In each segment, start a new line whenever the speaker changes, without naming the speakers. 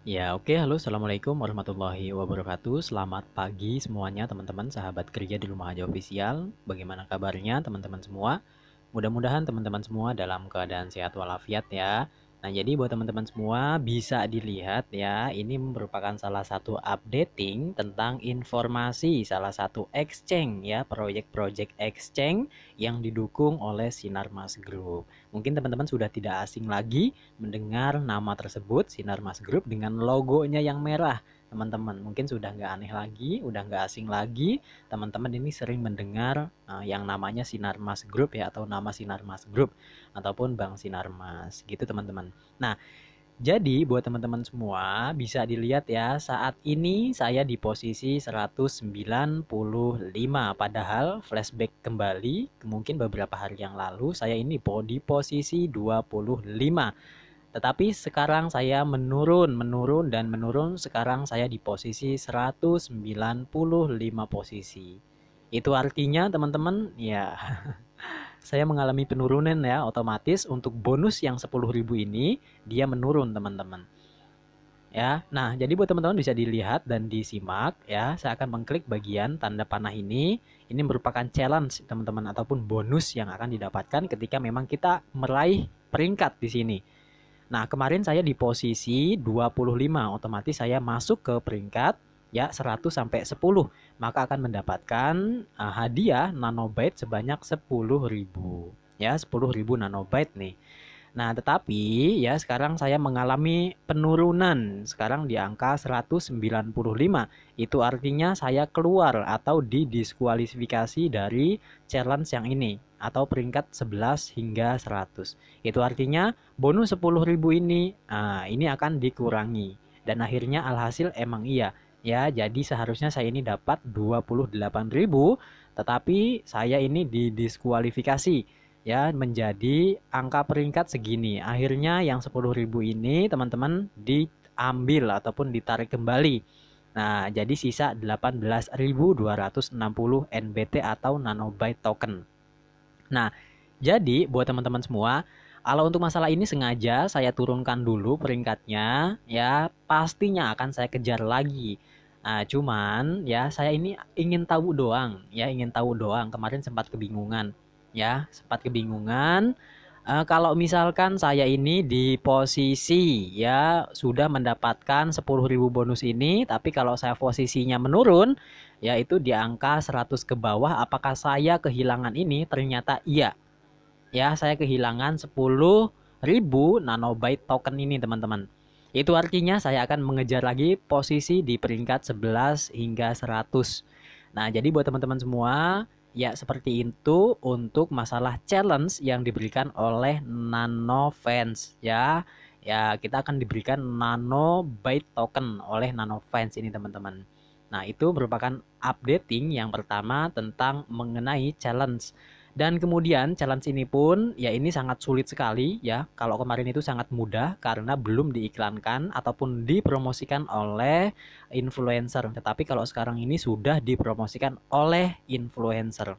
Ya, oke. Halo, assalamualaikum warahmatullahi wabarakatuh. Selamat pagi semuanya, teman-teman, sahabat kerja di rumah aja official. Bagaimana kabarnya, teman-teman semua? Mudah-mudahan teman-teman semua dalam keadaan sehat walafiat ya. Nah, jadi buat teman-teman semua bisa dilihat ya, ini merupakan salah satu updating tentang informasi salah satu exchange ya, proyek-proyek exchange yang didukung oleh Sinarmas Group. Mungkin teman-teman sudah tidak asing lagi mendengar nama tersebut, Sinarmas Group dengan logonya yang merah. Teman-teman mungkin sudah nggak aneh lagi, udah nggak asing lagi. Teman-teman ini sering mendengar yang namanya Sinarmas Group ya, atau nama Sinarmas Group ataupun Bank Sinarmas gitu teman-teman. Nah, jadi buat teman-teman semua bisa dilihat ya, saat ini saya di posisi 195, padahal flashback kembali mungkin beberapa hari yang lalu saya ini di posisi 25. Tetapi sekarang saya menurun dan menurun, sekarang saya di posisi 195 posisi. Itu artinya teman-teman ya, saya mengalami penurunan ya, otomatis untuk bonus yang 10.000 ini dia menurun teman-teman. Ya, nah jadi buat teman-teman bisa dilihat dan disimak ya. Saya akan mengklik bagian tanda panah ini. Ini merupakan challenge teman-teman ataupun bonus yang akan didapatkan ketika memang kita meraih peringkat di sini. Nah, kemarin saya di posisi 25, otomatis saya masuk ke peringkat ya 100 sampai 10, maka akan mendapatkan hadiah nanobyte sebanyak 10.000. Ya, 10.000 nanobyte nih. Nah, tetapi ya sekarang saya mengalami penurunan. Sekarang di angka 195. Itu artinya saya keluar atau didiskualifikasi dari challenge yang ini atau peringkat 11 hingga 100. Itu artinya bonus 10.000 ini akan dikurangi. Dan akhirnya alhasil emang iya. Ya, jadi seharusnya saya ini dapat 28.000, tetapi saya ini didiskualifikasi ya menjadi angka peringkat segini. Akhirnya yang 10.000 ini teman-teman diambil ataupun ditarik kembali. Nah, jadi sisa 18.260 NBT atau nanobyte token. Nah, jadi buat teman-teman semua, kalau untuk masalah ini sengaja saya turunkan dulu peringkatnya, ya pastinya akan saya kejar lagi. Nah, cuman ya saya ini ingin tahu doang, ya ingin tahu doang. Kemarin sempat kebingungan, ya sempat kebingungan. Kalau misalkan saya ini di posisi ya sudah mendapatkan 10.000 bonus ini, tapi kalau saya posisinya menurun, yaitu di angka 100 ke bawah, apakah saya kehilangan ini? Ternyata iya. Ya, saya kehilangan 10.000 nanobyte token ini, teman-teman. Itu artinya saya akan mengejar lagi posisi di peringkat 11 hingga 100. Nah, jadi buat teman-teman semua, ya seperti itu untuk masalah challenge yang diberikan oleh Nanofans ya. Ya, kita akan diberikan nanobyte token oleh Nanofans ini, teman-teman. Nah, itu merupakan updating yang pertama tentang mengenai challenge. Dan kemudian challenge ini pun ya ini sangat sulit sekali ya. Kalau kemarin itu sangat mudah karena belum diiklankan ataupun dipromosikan oleh influencer. Tetapi kalau sekarang ini sudah dipromosikan oleh influencer.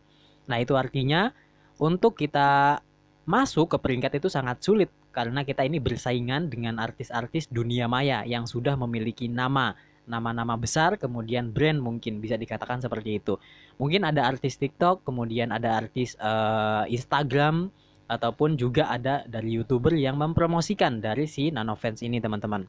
Nah, itu artinya untuk kita masuk ke peringkat itu sangat sulit karena kita ini bersaingan dengan artis-artis dunia maya yang sudah memiliki nama-nama besar, kemudian brand, mungkin bisa dikatakan seperti itu. Mungkin ada artis TikTok, kemudian ada artis Instagram, ataupun juga ada dari YouTuber yang mempromosikan dari si Nanofans ini, teman-teman.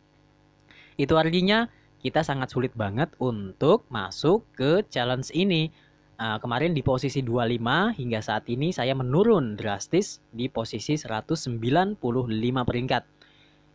Itu artinya kita sangat sulit banget untuk masuk ke challenge ini. Kemarin di posisi 25, hingga saat ini saya menurun drastis di posisi 195 peringkat.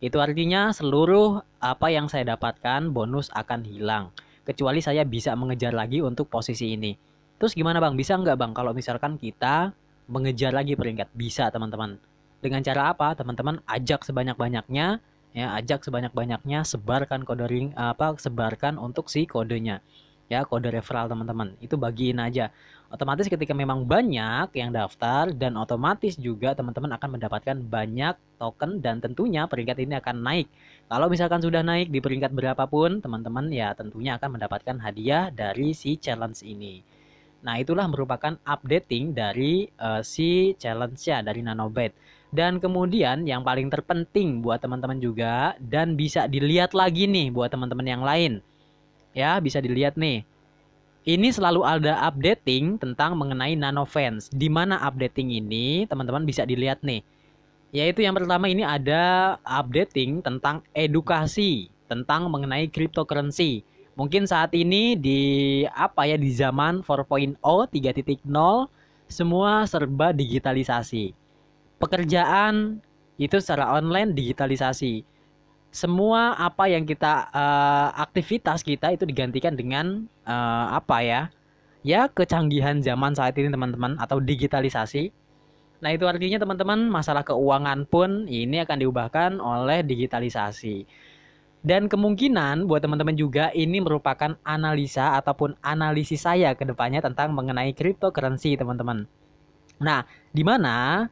Itu artinya seluruh apa yang saya dapatkan bonus akan hilang. Kecuali saya bisa mengejar lagi untuk posisi ini. Terus gimana Bang? Bisa nggak Bang kalau misalkan kita mengejar lagi peringkat? Bisa teman-teman. Dengan cara apa? Teman-teman ajak sebanyak-banyaknya, ya ajak sebanyak-banyaknya, sebarkan kode ring apa, sebarkan untuk si kodenya. Ya, kode referral teman-teman. Itu bagiin aja. Otomatis ketika memang banyak yang daftar dan otomatis juga teman-teman akan mendapatkan banyak token dan tentunya peringkat ini akan naik. Kalau misalkan sudah naik di peringkat berapapun, teman-teman ya tentunya akan mendapatkan hadiah dari si challenge ini. Nah, itulah merupakan updating dari si challenge-nya dari Nanobyte. Dan kemudian yang paling terpenting buat teman-teman juga dan bisa dilihat lagi nih buat teman-teman yang lain. Ya, bisa dilihat nih. Ini selalu ada updating tentang mengenai Nanovans. Di mana updating ini teman-teman bisa dilihat nih. Yaitu yang pertama ini ada updating tentang edukasi tentang mengenai cryptocurrency. Mungkin saat ini di zaman 4.0, 3.0 semua serba digitalisasi. Pekerjaan itu secara online digitalisasi. Semua apa yang kita aktivitas kita itu digantikan dengan kecanggihan zaman saat ini teman-teman, atau digitalisasi. Nah, itu artinya teman-teman masalah keuangan pun ini akan diubahkan oleh digitalisasi. Dan kemungkinan buat teman-teman juga ini merupakan analisa ataupun analisis saya ke depannya tentang mengenai cryptocurrency, teman-teman. Nah, di mana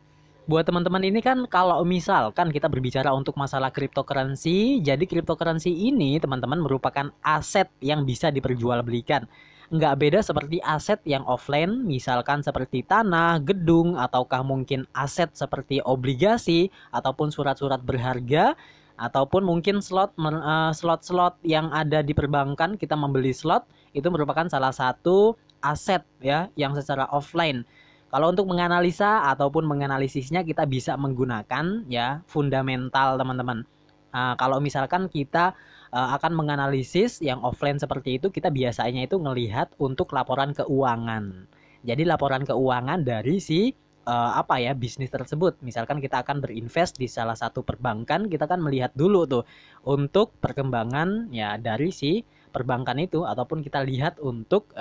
buat teman-teman ini kan kalau misalkan kita berbicara untuk masalah cryptocurrency, jadi cryptocurrency ini teman-teman merupakan aset yang bisa diperjualbelikan. Nggak beda seperti aset yang offline, misalkan seperti tanah, gedung, ataukah mungkin aset seperti obligasi, ataupun surat-surat berharga, ataupun mungkin slot-slot yang ada di perbankan, kita membeli slot, itu merupakan salah satu aset ya yang secara offline. Kalau untuk menganalisa ataupun menganalisisnya kita bisa menggunakan ya fundamental, teman-teman. Kalau misalkan kita akan menganalisis yang offline seperti itu, kita biasanya itu ngelihat untuk laporan keuangan. Jadi laporan keuangan dari si bisnis tersebut. Misalkan kita akan berinvest di salah satu perbankan, kita kan melihat dulu tuh untuk perkembangan ya dari si perbankan itu, ataupun kita lihat untuk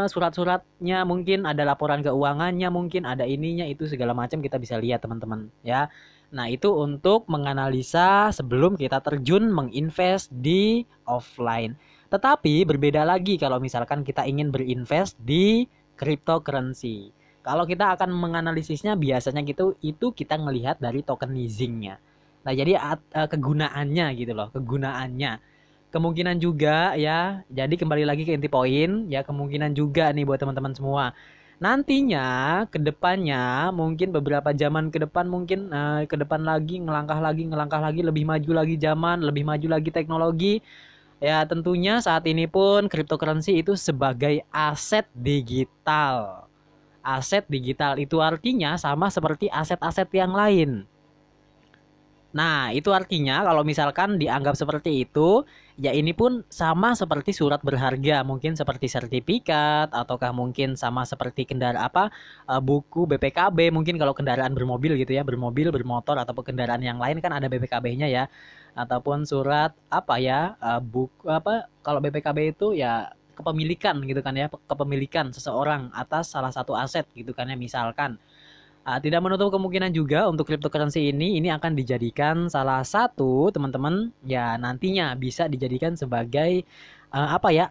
surat-suratnya, mungkin ada laporan keuangannya, mungkin ada ininya, itu segala macam kita bisa lihat, teman-teman ya. Nah, itu untuk menganalisa sebelum kita terjun menginvest di offline. Tetapi berbeda lagi kalau misalkan kita ingin berinvest di cryptocurrency. Kalau kita akan menganalisisnya biasanya gitu, itu kita ngelihat dari tokenizingnya. Nah, jadi kegunaannya gitu loh, kegunaannya. Kemungkinan juga ya, jadi kembali lagi ke inti poin ya, kemungkinan juga nih buat teman-teman semua. Nantinya ke depannya mungkin beberapa zaman ke depan, mungkin ke depan lagi ngelangkah lagi lebih maju lagi zaman, lebih maju lagi teknologi. Ya tentunya saat ini pun cryptocurrency itu sebagai aset digital. Aset digital itu artinya sama seperti aset-aset yang lain. Nah, itu artinya kalau misalkan dianggap seperti itu, ya ini pun sama seperti surat berharga, mungkin seperti sertifikat, ataukah mungkin sama seperti buku BPKB, mungkin kalau kendaraan bermobil gitu ya, bermobil, bermotor, ataupun kendaraan yang lain kan ada BPKB-nya ya, ataupun surat buku kalau BPKB itu ya kepemilikan gitu kan ya, kepemilikan seseorang atas salah satu aset gitu kan ya, misalkan. Tidak menutup kemungkinan juga untuk cryptocurrency ini akan dijadikan salah satu, teman-teman, ya nantinya bisa dijadikan sebagai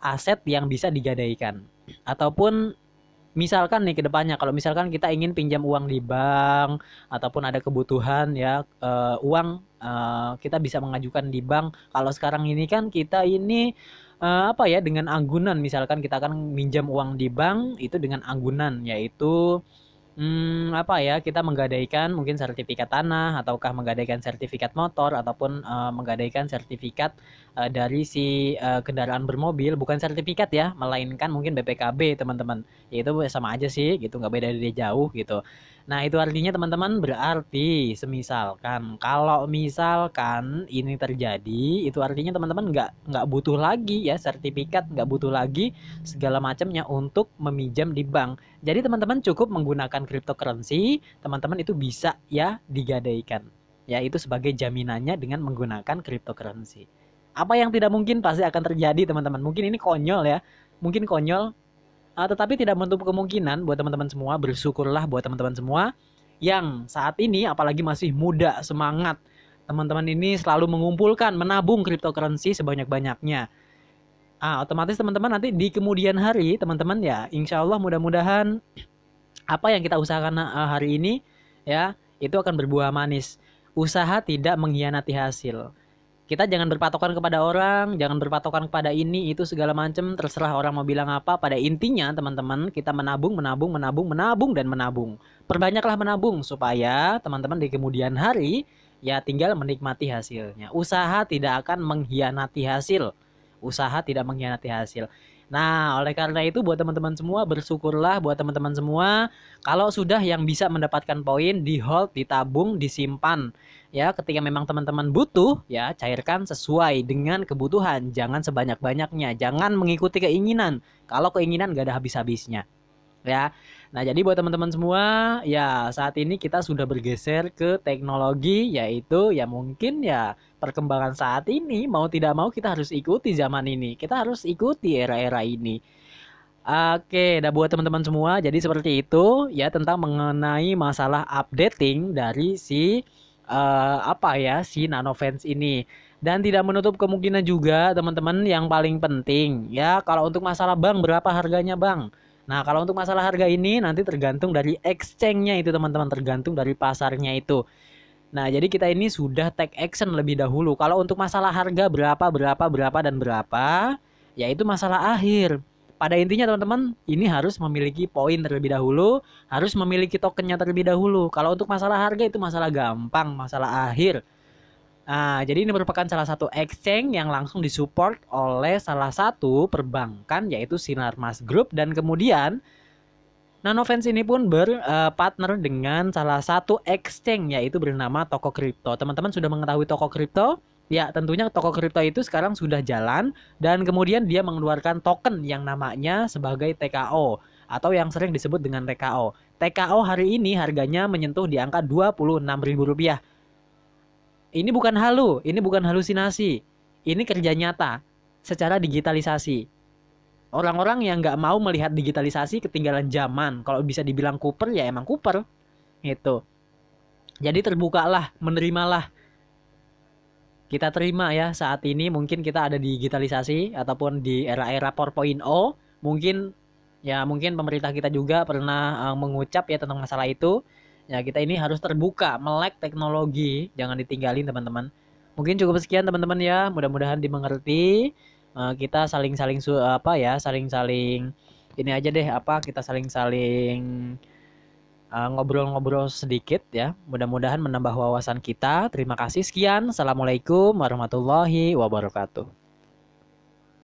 aset yang bisa digadaikan. Ataupun misalkan nih ke depannya kalau misalkan kita ingin pinjam uang di bank, ataupun ada kebutuhan ya uang, kita bisa mengajukan di bank. Kalau sekarang ini kan kita ini dengan anggunan, misalkan kita akan minjam uang di bank itu dengan anggunan, yaitu kita menggadaikan mungkin sertifikat tanah, ataukah menggadaikan sertifikat motor, ataupun menggadaikan sertifikat dari si kendaraan bermobil, bukan sertifikat ya, melainkan mungkin BPKB, teman-teman. Yaitu sama aja sih gitu, nggak beda jauh gitu. Nah, itu artinya teman-teman, berarti kalau misalkan ini terjadi, itu artinya teman-teman nggak butuh lagi ya sertifikat, nggak butuh lagi segala macamnya untuk meminjam di bank. Jadi teman-teman cukup menggunakan cryptocurrency, teman-teman itu bisa ya digadaikan. Ya, itu sebagai jaminannya dengan menggunakan cryptocurrency. Apa yang tidak mungkin pasti akan terjadi, teman-teman. Mungkin ini konyol ya. Mungkin konyol, tetapi tidak menutup kemungkinan buat teman-teman semua. Bersyukurlah buat teman-teman semua yang saat ini apalagi masih muda, semangat. Teman-teman ini selalu mengumpulkan, menabung cryptocurrency sebanyak-banyaknya. Otomatis teman-teman nanti di kemudian hari, teman-teman ya, insya Allah mudah-mudahan apa yang kita usahakan hari ini ya, itu akan berbuah manis. Usaha tidak mengkhianati hasil. Kita jangan berpatokan kepada orang, jangan berpatokan kepada ini itu segala macam, terserah orang mau bilang apa. Pada intinya teman-teman, kita menabung, menabung, menabung, menabung dan menabung. Perbanyaklah menabung supaya teman-teman di kemudian hari ya tinggal menikmati hasilnya. Usaha tidak akan mengkhianati hasil. Usaha tidak mengkhianati hasil. Nah, oleh karena itu buat teman-teman semua bersyukurlah buat teman-teman semua kalau sudah yang bisa mendapatkan poin di hold, ditabung, disimpan. Ya, ketika memang teman-teman butuh, ya cairkan sesuai dengan kebutuhan. Jangan sebanyak-banyaknya. Jangan mengikuti keinginan. Kalau keinginan gak ada habis-habisnya. Ya, nah jadi buat teman-teman semua, ya saat ini kita sudah bergeser ke teknologi, yaitu ya mungkin ya perkembangan saat ini mau tidak mau kita harus ikuti zaman ini. Kita harus ikuti era-era ini. Oke, dah buat teman-teman semua. Jadi seperti itu ya tentang mengenai masalah updating dari si apa ya si Nanovance ini. Dan tidak menutup kemungkinan juga teman-teman yang paling penting ya kalau untuk masalah bang berapa harganya bang? Nah, kalau untuk masalah harga ini nanti tergantung dari exchange-nya itu teman-teman, tergantung dari pasarnya itu. Nah, jadi kita ini sudah take action lebih dahulu. Kalau untuk masalah harga berapa, berapa, berapa, dan berapa, yaitu masalah akhir. Pada intinya teman-teman, ini harus memiliki poin terlebih dahulu, harus memiliki tokennya terlebih dahulu. Kalau untuk masalah harga itu masalah gampang, masalah akhir. Nah, jadi ini merupakan salah satu exchange yang langsung disupport oleh salah satu perbankan yaitu Sinarmas Group dan kemudian Nanovance ini pun berpartner dengan salah satu exchange yaitu bernama Toko Kripto. Teman-teman sudah mengetahui Toko Kripto? Ya, tentunya Toko Kripto itu sekarang sudah jalan dan kemudian dia mengeluarkan token yang namanya sebagai TKO atau yang sering disebut dengan TKO. TKO hari ini harganya menyentuh di angka Rp26.000. Ini bukan halu, ini bukan halusinasi. Ini kerja nyata secara digitalisasi. Orang-orang yang nggak mau melihat digitalisasi ketinggalan zaman. Kalau bisa dibilang Cooper ya emang Cooper. Gitu. Jadi terbukalah, menerimalah. Kita terima ya saat ini mungkin kita ada di digitalisasi ataupun di era-era 4.0. Mungkin pemerintah kita juga pernah mengucap ya tentang masalah itu. Ya kita ini harus terbuka, melek teknologi, jangan ditinggalin teman-teman. Mungkin cukup sekian teman-teman ya, mudah-mudahan dimengerti. Kita saling-saling ini aja deh kita saling-saling ngobrol-ngobrol sedikit ya. Mudah-mudahan menambah wawasan kita. Terima kasih sekian. Assalamualaikum warahmatullahi wabarakatuh.